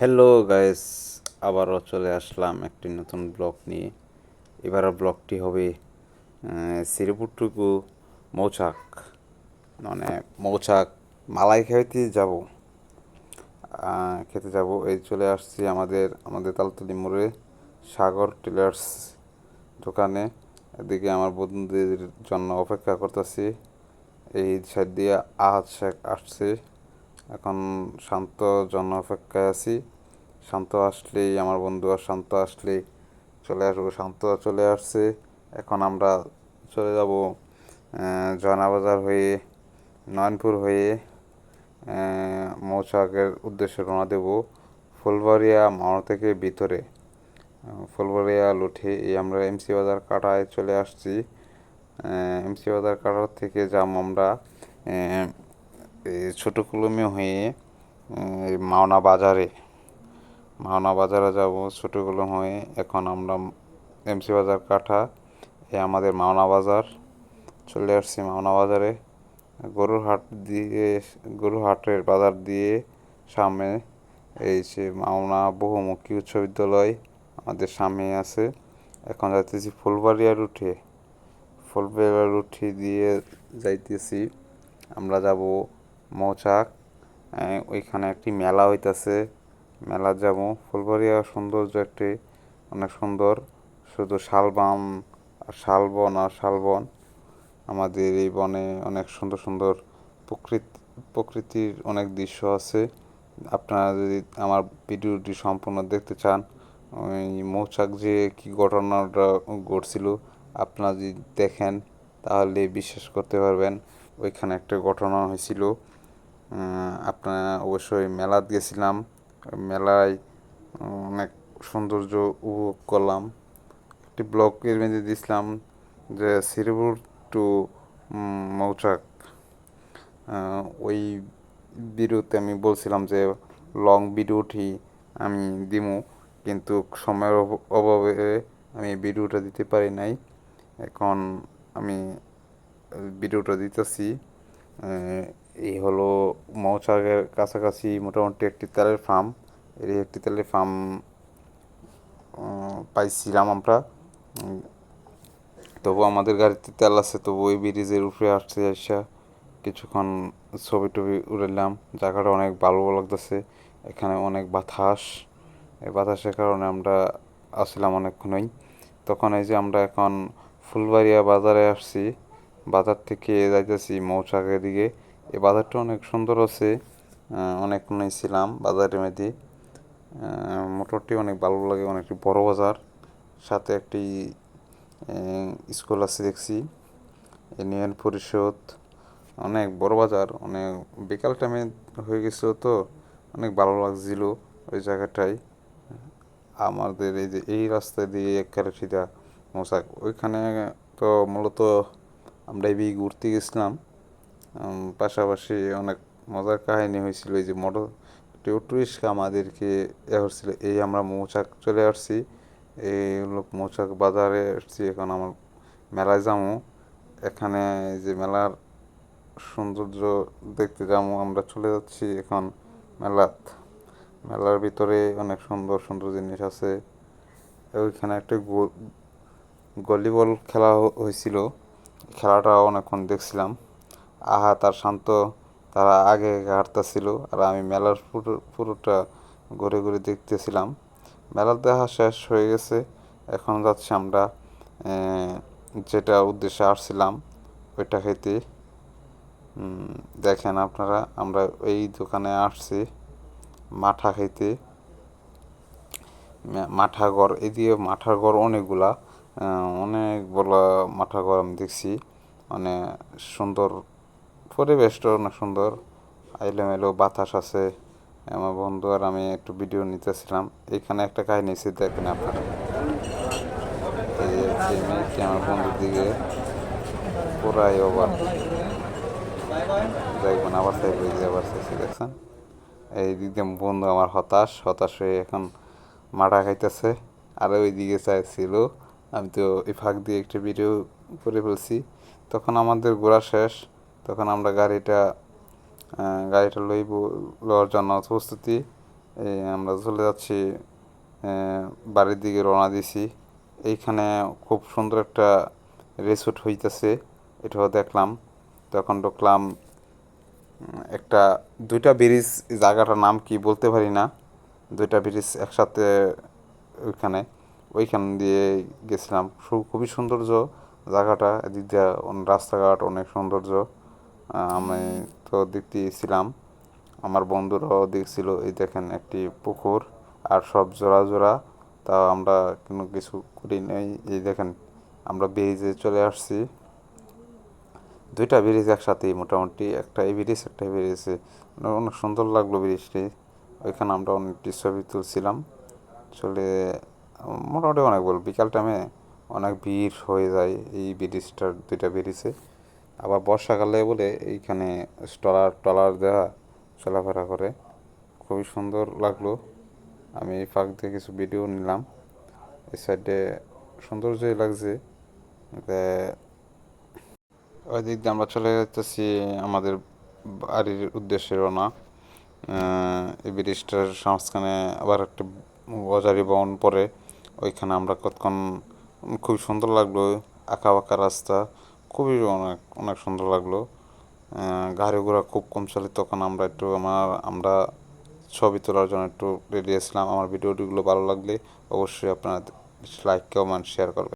Hello guys, আবারও চলে আসলাম একটি নতুন ব্লগ নিয়ে। এবারের ব্লগটি হবে শ্রীপুরটুকু মৌচাক, মানে মৌচাক মালাই খেতে যাব। এই চলে আসছি আমাদের তালতলি মোড়ে সাগর টেলার্স দোকানে। এদিকে আমার বন্ধুদের জন্য অপেক্ষা করতেছি। এই সাইড দিয়ে আহাদ শেখ আসছে, এখন শান্ত জন্য অপেক্ষায় আছি। শান্ত আসলেই আমার বন্ধু আর শান্ত আসলেই চলে আসবো। শান্ত চলে আসছে, এখন আমরা চলে যাব জয়নাবাজার হয়ে, নয়নপুর হয়ে মৌচাকের উদ্দেশ্যে রওনা দেব। ফুলবাড়িয়া মাওয়া থেকে ভিতরে ফুলবাড়িয়া লুঠে এই আমরা এমসি বাজার কাটায় চলে আসছি। এমসি বাজার কাটার থেকে যাম আমরা ছোট কলমে হয়ে মাওনা বাজারে যাব ছোটো কলম হয়ে। এখন আমরা এমসি বাজার কাটা, আমাদের মাওনা বাজার চলে আসছি। মাওনা বাজারে গরুর হাট দিয়ে, গরুর হাটের বাজার দিয়ে সামনে এই যে মাওনা বহুমুখী উচ্চ বিদ্যালয় আমাদের সামনে আছে। এখন যাইতেছি ফুলবাড়িয়া রুটি দিয়ে যাইতেছি। আমরা যাব মৌচাক। ওইখানে একটি মেলা হইতাছে, মেলা যাব। ফুলবাড়িয়া সৌন্দর্য একটি অনেক সুন্দর, শুধু শালবান আর শালবন আর শালবন। আমাদের এই বনে অনেক সুন্দর সুন্দর প্রকৃতির অনেক দৃশ্য আছে। আপনারা যদি আমার ভিডিওটি সম্পূর্ণ দেখতে চান, ওই মৌচাক যে কী ঘটনাটা ঘটছিল আপনারা যদি দেখেন তাহলে বিশ্বাস করতে পারবেন। ওইখানে একটা ঘটনা হয়েছিল। আপনারা অবশ্যই মেলাত গেছিলাম, মেলায় অনেক সৌন্দর্য উপভোগ করলাম। একটি ব্লগের মধ্যে দিয়েছিলাম যে শ্রীপুর টু মৌচাক, ওই ভিডিওতে আমি বলছিলাম যে লং ভিডিওটি আমি দিমু, কিন্তু সময়ের অভাবে আমি ভিডিওটা দিতে পারি নাই। এখন আমি ভিডিওটা দিতেছি। এই হলো মৌচাকের কাছাকাছি মোটামুটি একটি তেলের ফার্ম। এই একটি তেলের ফার্ম পাইছিলাম আমরা। তবু আমাদের গাড়িতে তেল আছে, তবু ওই ব্রিজের উপরে আসছে আসা কিছুক্ষণ ছবি টবি উড়াইলাম। জায়গাটা অনেক ভালো লাগতেছে, এখানে অনেক বাতাস। এই বাতাসের কারণে আমরা আসছিলাম অনেকক্ষণই। তখন এই যে আমরা এখন ফুলবাড়িয়া বাজারে আসছি, বাজার থেকে যাইতেছি মৌচাকের দিকে। এই বাজারটা অনেক সুন্দর আছে, অনেকক্ষণই ছিলাম বাজারের মধ্যে। মোটরটি অনেক ভালো লাগে, অনেকটি বড় বাজার, সাথে একটি স্কুল আছে দেখছি, ইউনিয়ন পরিষদ। অনেক বড় বাজার, অনেক বিকাল টাইমে হয়ে গেছিলো তো অনেক ভালো লাগছিল ওই জায়গাটায়। আমাদের এই যে এই রাস্তা দিয়ে একবারে সিধা মৌচাক ওইখানে। তো মূলত আমরা এই ঘুরতে গেছিলাম, পাশাপাশি অনেক মজার কাহিনী হয়েছিল। এই যে মোটর টোটো রিক্সা আমাদেরকে হচ্ছিল। এই আমরা মৌচাক চলে আসছি, এই লোক মৌচাক বাজারে আসছি। এখন আমার মেলায় যাবো, এখানে এই যে মেলার সৌন্দর্য দেখতে যাবো। আমরা চলে যাচ্ছি এখন মেলার ভিতরে অনেক সুন্দর সুন্দর জিনিস আছে। ওইখানে একটা ভলিবল খেলা হয়েছিল, খেলাটাও অনেকক্ষণ দেখছিলাম। আহাত আর শান্ত তারা আগে হাঁটতেছিল, আর আমি মেলার পুরোটা ঘুরে ঘুরে দেখতেছিলাম। মেলার দেখা শেষ হয়ে গেছে, এখন যাচ্ছি আমরা যেটা উদ্দেশ্যে আসছিলাম ওইটা খেতে। দেখেন আপনারা, আমরা এই দোকানে আসছি মাঠা খাইতে। মাঠা ঘর, এদিকে মাঠার ঘর অনেকগুলা, অনেক বড় মাঠা ঘর আমি দেখছি। মানে সুন্দর পরিবেশটা অনেক সুন্দর, এলোমেলো বাতাস আছে। আমার বন্ধু আর আমি একটু ভিডিও নিতেছিলাম। এখানে একটা কাহিনী আছে, দেখেন আপনারা। এই যে মেয়েটি আমার বন্ধুর দিকে পুরাই ওভার দেখবেন, আবার চাইবে, এই যে আবার চাইছি, দেখছেন। এই দিক দিয়ে বন্ধু আমার হতাশ হতাশ হয়ে এখন মাঠা খাইতেছে, আর ওই দিকে চাইছিল। আমি তো এই ফাঁক দিয়ে একটা ভিডিও করে ফেলছি। তখন আমাদের ঘোরা শেষ, তখন আমরা গাড়িটা লওয়ার জন্য প্রস্তুতি। এই আমরা চলে যাচ্ছি বাড়ির দিকে রওনা দিছি। এইখানে খুব সুন্দর একটা রিসোর্ট হইতেছে, এটাও দেখলাম। তখন ঢুকলাম একটা দুইটা ব্রিজ, জায়গাটার নাম কি বলতে পারি না, দুইটা ব্রিজ একসাথে ওইখানে, ওইখান দিয়ে গেছিলাম। খুবই সৌন্দর্য জায়গাটা, এদিক দিয়ে রাস্তাঘাট অনেক সৌন্দর্য। আমি তো দেখতেছিলাম, আমার বন্ধুরাও দেখছিল। এই দেখেন একটি পুকুর, আর সব জোড়া জোড়া, তাও আমরা কোনো কিছু করি নাই। এই দেখেন আমরা ব্রিজে চলে আসছি, দুইটা ব্রিজ একসাথেই মোটামুটি, একটা এই ব্রিজ একটা এই ব্রিজে। অনেক সুন্দর লাগলো ব্রিজটি, ওইখানে আমরা অনেকটি ছবি তুলছিলাম। চলে মোটামুটি অনেক বল বিকাল টাইমে অনেক ভিড় হয়ে যায় এই ব্রিজটার, দুইটা ব্রিজে। আবার বর্ষাকালে বলে এইখানে ট্রলার ট্রলার দেওয়া চলাফেরা করে, খুবই সুন্দর লাগলো। আমি এই ফাঁক দিয়ে কিছু ভিডিও নিলাম। এই সাইডে সৌন্দর্যই লাগছে। ওই দিক দিয়ে আমরা চলে যাচ্ছি আমাদের বাড়ির উদ্দেশ্যে রওনা। এই ব্রিজটার সংস্কানে আবার একটা অজারি বন পড়ে, ওইখানে আমরা কতক্ষণ, খুব সুন্দর লাগলো, আঁকা বাঁকা রাস্তা, খুবই অনেক অনেক সুন্দর লাগলো। গাড়ি ঘোড়া খুব কম চলে, তখন আমরা একটু আমরা ছবি তোলার জন্য একটু রেডি আসলাম। আমার ভিডিওটিগুলো ভালো লাগলে অবশ্যই আপনারা লাইক কমেন্ট শেয়ার করবেন।